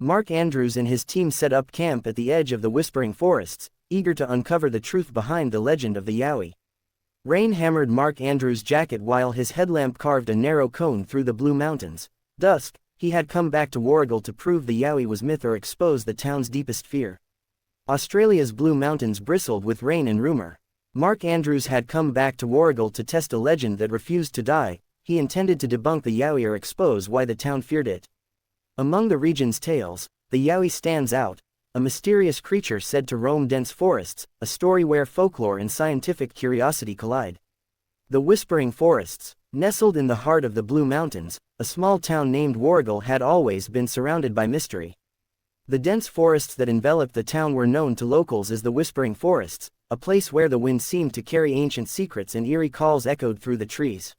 Mark Andrews and his team set up camp at the edge of the Whispering Forests, eager to uncover the truth behind the legend of the Yowie. Rain hammered Mark Andrews' jacket while his headlamp carved a narrow cone through the Blue Mountains. Dusk, he had come back to Warrigal to prove the Yowie was myth or expose the town's deepest fear. Australia's Blue Mountains bristled with rain and rumor. Mark Andrews had come back to Warrigal to test a legend that refused to die. He intended to debunk the Yowie or expose why the town feared it. Among the region's tales, the Yowie stands out, a mysterious creature said to roam dense forests, a story where folklore and scientific curiosity collide. The Whispering Forests, nestled in the heart of the Blue Mountains, a small town named Warrigal had always been surrounded by mystery. The dense forests that enveloped the town were known to locals as the Whispering Forests, a place where the wind seemed to carry ancient secrets and eerie calls echoed through the trees.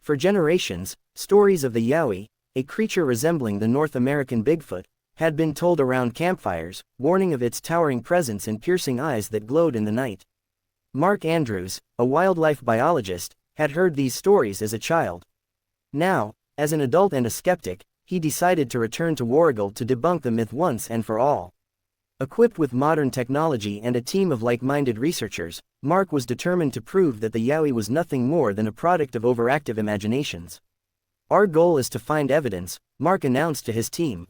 For generations, stories of the Yowie, a creature resembling the North American Bigfoot, had been told around campfires, warning of its towering presence and piercing eyes that glowed in the night. Mark Andrews, a wildlife biologist, had heard these stories as a child. Now, as an adult and a skeptic, he decided to return to Warrigal to debunk the myth once and for all. Equipped with modern technology and a team of like-minded researchers, Mark was determined to prove that the Yowie was nothing more than a product of overactive imaginations. "Our goal is to find evidence," Mark announced to his team.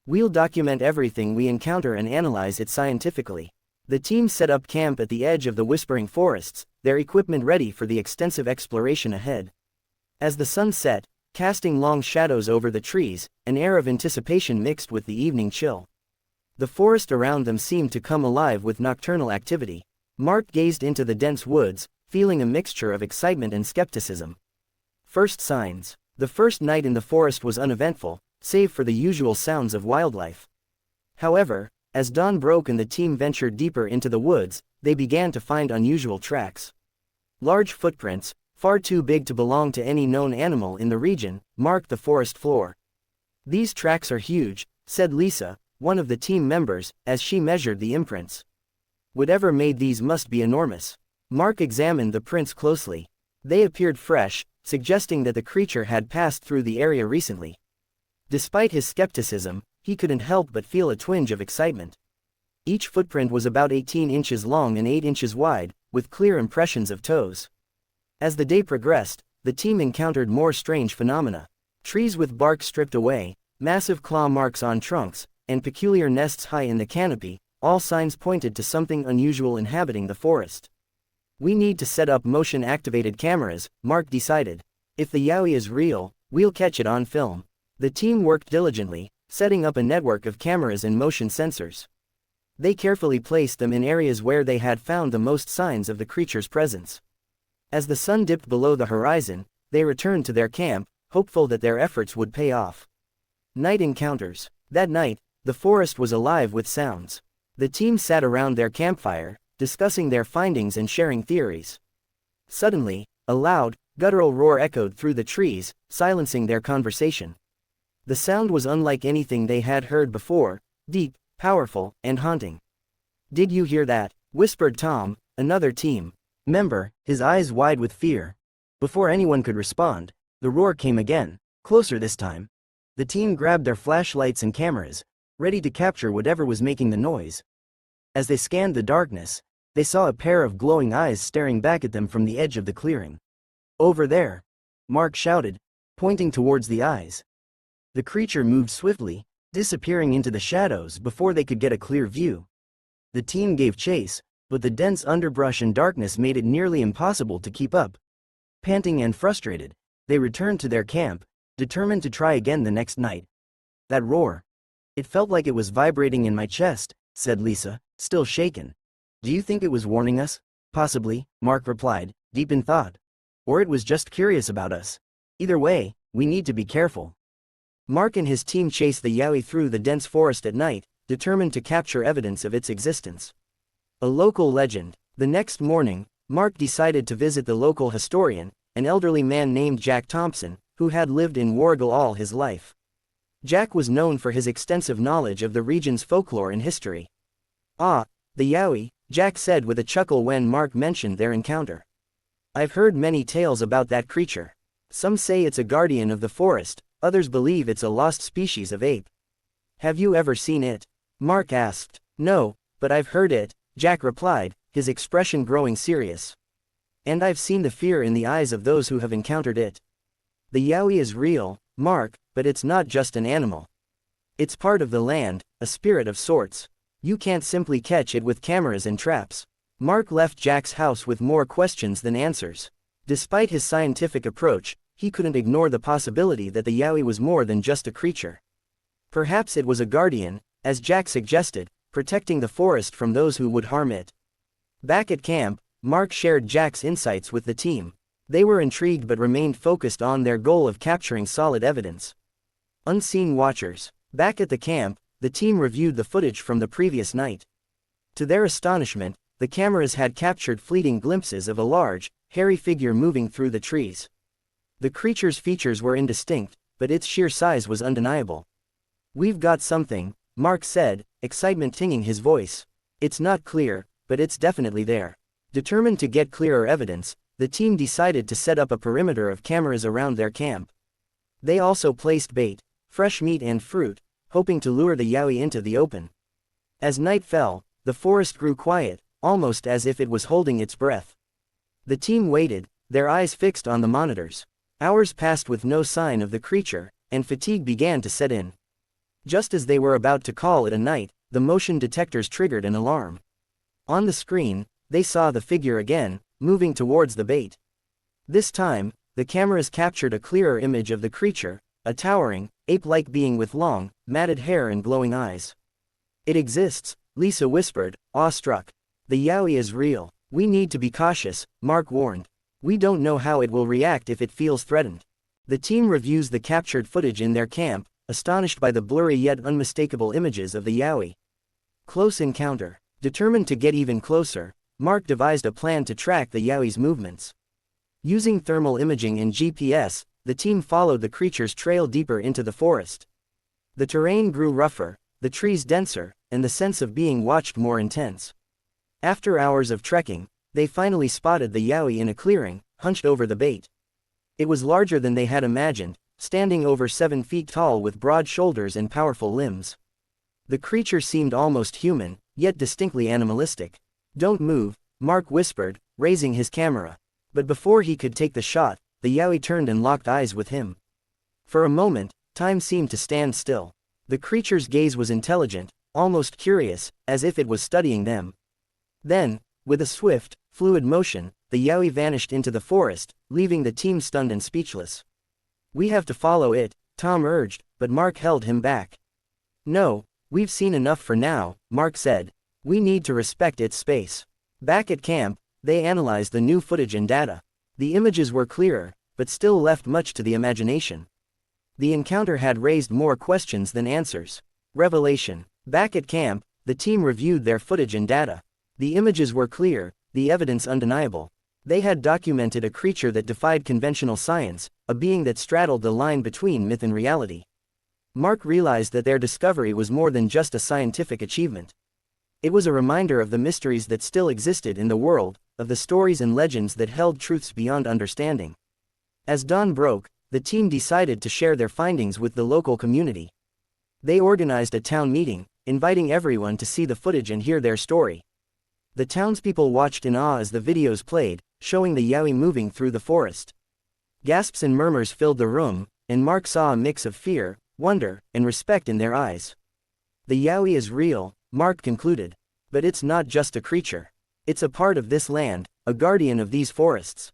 "We'll document everything we encounter and analyze it scientifically." The team set up camp at the edge of the Whispering Forests, their equipment ready for the extensive exploration ahead. As the sun set, casting long shadows over the trees, an air of anticipation mixed with the evening chill. The forest around them seemed to come alive with nocturnal activity. Mark gazed into the dense woods, feeling a mixture of excitement and skepticism. First signs. The first night in the forest was uneventful, save for the usual sounds of wildlife. However, as dawn broke and the team ventured deeper into the woods, they began to find unusual tracks. Large footprints, far too big to belong to any known animal in the region, marked the forest floor. "These tracks are huge," said Lisa, one of the team members, as she measured the imprints. "Whatever made these must be enormous." Mark examined the prints closely. They appeared fresh, suggesting that the creature had passed through the area recently. Despite his skepticism, he couldn't help but feel a twinge of excitement. Each footprint was about 18 inches long and 8 inches wide, with clear impressions of toes. As the day progressed, the team encountered more strange phenomena. Trees with bark stripped away, massive claw marks on trunks, and peculiar nests high in the canopy, all signs pointed to something unusual inhabiting the forest. "We need to set up motion-activated cameras," Mark decided. "If the Yowie is real, we'll catch it on film." The team worked diligently, setting up a network of cameras and motion sensors. They carefully placed them in areas where they had found the most signs of the creature's presence. As the sun dipped below the horizon, they returned to their camp, hopeful that their efforts would pay off. Night encounters. That night, the forest was alive with sounds. The team sat around their campfire, discussing their findings and sharing theories. Suddenly, a loud, guttural roar echoed through the trees, silencing their conversation. The sound was unlike anything they had heard before, deep, powerful, and haunting. "Did you hear that?" whispered Tom, another team member, his eyes wide with fear. Before anyone could respond, the roar came again, closer this time. The team grabbed their flashlights and cameras, ready to capture whatever was making the noise. As they scanned the darkness, they saw a pair of glowing eyes staring back at them from the edge of the clearing. "Over there!" Mark shouted, pointing towards the eyes. The creature moved swiftly, disappearing into the shadows before they could get a clear view. The team gave chase, but the dense underbrush and darkness made it nearly impossible to keep up. Panting and frustrated, they returned to their camp, determined to try again the next night. "That roar. It felt like it was vibrating in my chest," said Lisa, still shaken. "Do you think it was warning us?" "Possibly," Mark replied, deep in thought. "Or it was just curious about us. Either way, we need to be careful." Mark and his team chased the Yowie through the dense forest at night, determined to capture evidence of its existence. A local legend. The next morning, Mark decided to visit the local historian, an elderly man named Jack Thompson, who had lived in Warrigal all his life. Jack was known for his extensive knowledge of the region's folklore and history. "Ah, the Yowie," Jack said with a chuckle when Mark mentioned their encounter. "I've heard many tales about that creature. Some say it's a guardian of the forest, others believe it's a lost species of ape. Have you ever seen it? Mark asked. No, but I've heard it, Jack replied, his expression growing serious. And I've seen the fear in the eyes of those who have encountered it. The Yowie is real, Mark, but it's not just an animal. It's part of the land, a spirit of sorts. You can't simply catch it with cameras and traps. Mark left Jack's house with more questions than answers. Despite his scientific approach, he couldn't ignore the possibility that the Yowie was more than just a creature. Perhaps it was a guardian, as Jack suggested, protecting the forest from those who would harm it. Back at camp, Mark shared Jack's insights with the team. They were intrigued but remained focused on their goal of capturing solid evidence. Unseen watchers. Back at the camp, the team reviewed the footage from the previous night. To their astonishment, the cameras had captured fleeting glimpses of a large, hairy figure moving through the trees. The creature's features were indistinct, but its sheer size was undeniable. "We've got something," Mark said, excitement tinging his voice. "It's not clear, but it's definitely there." Determined to get clearer evidence, the team decided to set up a perimeter of cameras around their camp. They also placed bait, fresh meat and fruit, hoping to lure the Yowie into the open. As night fell, the forest grew quiet, almost as if it was holding its breath. The team waited, their eyes fixed on the monitors. Hours passed with no sign of the creature, and fatigue began to set in. Just as they were about to call it a night, the motion detectors triggered an alarm. On the screen, they saw the figure again, moving towards the bait. This time, the cameras captured a clearer image of the creature, a towering, ape-like being with long, matted hair and glowing eyes. "It exists," Lisa whispered, awestruck. "The Yowie is real. We need to be cautious," Mark warned. "We don't know how it will react if it feels threatened." The team reviews the captured footage in their camp, astonished by the blurry yet unmistakable images of the Yowie. Close encounter. Determined to get even closer, Mark devised a plan to track the Yowie's movements. Using thermal imaging and GPS, the team followed the creature's trail deeper into the forest. The terrain grew rougher, the trees denser, and the sense of being watched more intense. After hours of trekking, they finally spotted the Yowie in a clearing, hunched over the bait. It was larger than they had imagined, standing over 7 feet tall with broad shoulders and powerful limbs. The creature seemed almost human, yet distinctly animalistic. "Don't move," Mark whispered, raising his camera. But before he could take the shot, the Yowie turned and locked eyes with him. For a moment, time seemed to stand still. The creature's gaze was intelligent, almost curious, as if it was studying them. Then, with a swift, fluid motion, the Yowie vanished into the forest, leaving the team stunned and speechless. "We have to follow it," Tom urged, but Mark held him back. "No, we've seen enough for now," Mark said. "We need to respect its space." Back at camp, they analyzed the new footage and data. The images were clearer, but still left much to the imagination. The encounter had raised more questions than answers. Revelation. Back at camp, the team reviewed their footage and data. The images were clear, the evidence undeniable. They had documented a creature that defied conventional science, a being that straddled the line between myth and reality. Mark realized that their discovery was more than just a scientific achievement. It was a reminder of the mysteries that still existed in the world, of the stories and legends that held truths beyond understanding. As dawn broke, the team decided to share their findings with the local community. They organized a town meeting, inviting everyone to see the footage and hear their story. The townspeople watched in awe as the videos played, showing the Yowie moving through the forest. Gasps and murmurs filled the room, and Mark saw a mix of fear, wonder, and respect in their eyes. "The Yowie is real," Mark concluded. "But it's not just a creature. It's a part of this land, a guardian of these forests.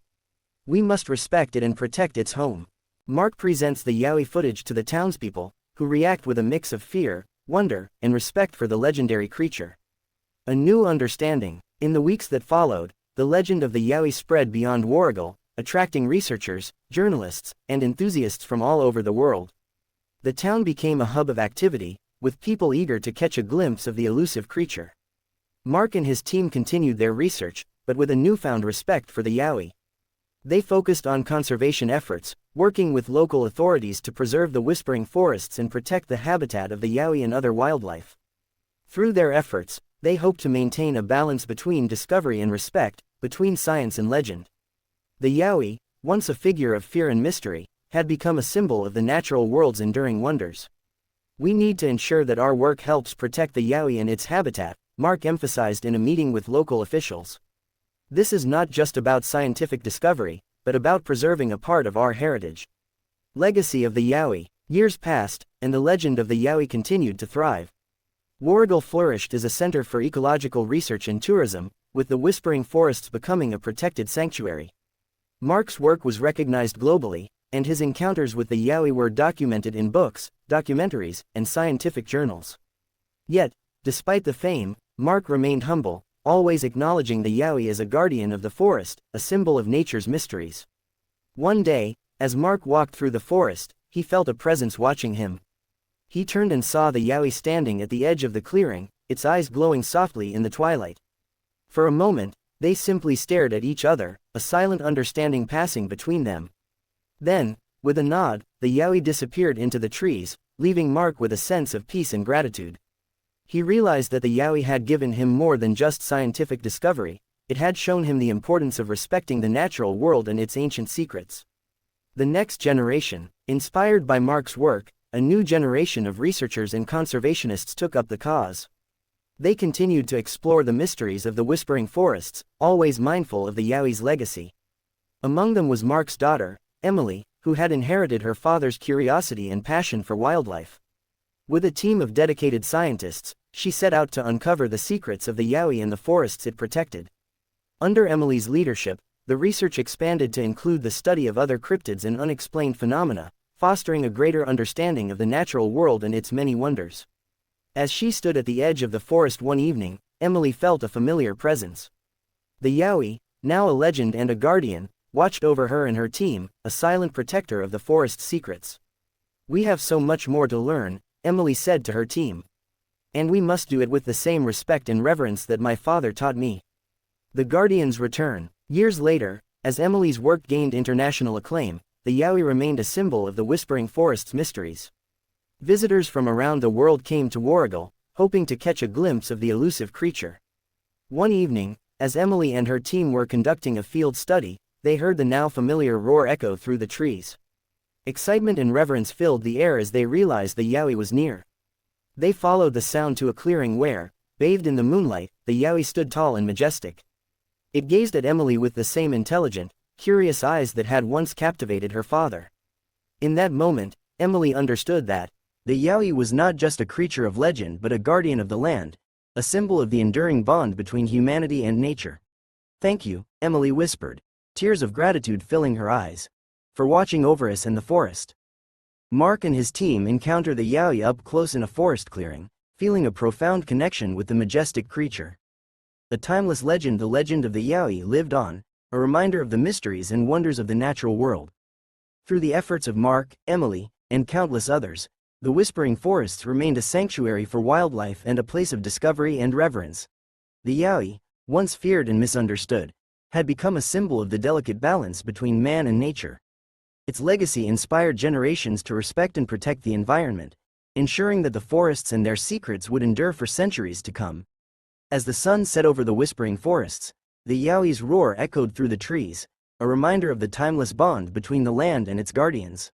We must respect it and protect its home." Mark presents the Yowie footage to the townspeople, who react with a mix of fear, wonder, and respect for the legendary creature. A new understanding. In the weeks that followed, the legend of the Yowie spread beyond Warrigal, attracting researchers, journalists, and enthusiasts from all over the world. The town became a hub of activity, with people eager to catch a glimpse of the elusive creature. Mark and his team continued their research, but with a newfound respect for the Yowie. They focused on conservation efforts, working with local authorities to preserve the whispering forests and protect the habitat of the Yowie and other wildlife. Through their efforts, they hoped to maintain a balance between discovery and respect, between science and legend. The Yowie, once a figure of fear and mystery, had become a symbol of the natural world's enduring wonders. We need to ensure that our work helps protect the Yowie and its habitat, Mark emphasized in a meeting with local officials. This is not just about scientific discovery, but about preserving a part of our heritage. Legacy of the Yowie. Years passed, and the legend of the Yowie continued to thrive. Warrigal flourished as a center for ecological research and tourism, with the Whispering Forests becoming a protected sanctuary. Mark's work was recognized globally, and his encounters with the Yowie were documented in books, documentaries, and scientific journals. Yet, despite the fame, Mark remained humble, always acknowledging the Yowie as a guardian of the forest, a symbol of nature's mysteries. One day, as Mark walked through the forest, he felt a presence watching him. He turned and saw the Yowie standing at the edge of the clearing, its eyes glowing softly in the twilight. For a moment, they simply stared at each other, a silent understanding passing between them. Then, with a nod, the Yowie disappeared into the trees, leaving Mark with a sense of peace and gratitude. He realized that the Yowie had given him more than just scientific discovery, it had shown him the importance of respecting the natural world and its ancient secrets. The next generation, inspired by Mark's work, a new generation of researchers and conservationists took up the cause. They continued to explore the mysteries of the Whispering Forests, always mindful of the Yowie's legacy. Among them was Mark's daughter, Emily, who had inherited her father's curiosity and passion for wildlife. With a team of dedicated scientists, she set out to uncover the secrets of the Yowie and the forests it protected. Under Emily's leadership, the research expanded to include the study of other cryptids and unexplained phenomena, fostering a greater understanding of the natural world and its many wonders. As she stood at the edge of the forest one evening, Emily felt a familiar presence. The Yowie, now a legend and a guardian, watched over her and her team, a silent protector of the forest's secrets. "We have so much more to learn," Emily said to her team. "And we must do it with the same respect and reverence that my father taught me." The Guardian's return. Years later, as Emily's work gained international acclaim, the Yowie remained a symbol of the Whispering Forest's mysteries. Visitors from around the world came to Warrigal, hoping to catch a glimpse of the elusive creature. One evening, as Emily and her team were conducting a field study, they heard the now familiar roar echo through the trees. Excitement and reverence filled the air as they realized the Yowie was near. They followed the sound to a clearing where, bathed in the moonlight, the Yowie stood tall and majestic. It gazed at Emily with the same intelligent, curious eyes that had once captivated her father. In that moment, Emily understood that the Yowie was not just a creature of legend but a guardian of the land, a symbol of the enduring bond between humanity and nature. "Thank you," Emily whispered, tears of gratitude filling her eyes, "for watching over us in the forest." Mark and his team encounter the Yowie up close in a forest clearing, feeling a profound connection with the majestic creature. The timeless legend, the legend of the Yowie, lived on, a reminder of the mysteries and wonders of the natural world. Through the efforts of Mark, Emily, and countless others, the Whispering Forests remained a sanctuary for wildlife and a place of discovery and reverence. The Yowie, once feared and misunderstood, had become a symbol of the delicate balance between man and nature. Its legacy inspired generations to respect and protect the environment, ensuring that the forests and their secrets would endure for centuries to come. As the sun set over the Whispering Forests, the Yowie's roar echoed through the trees, a reminder of the timeless bond between the land and its guardians.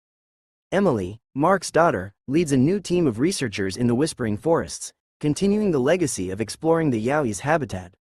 Emily, Mark's daughter, leads a new team of researchers in the Whispering Forests, continuing the legacy of exploring the Yowie's habitat.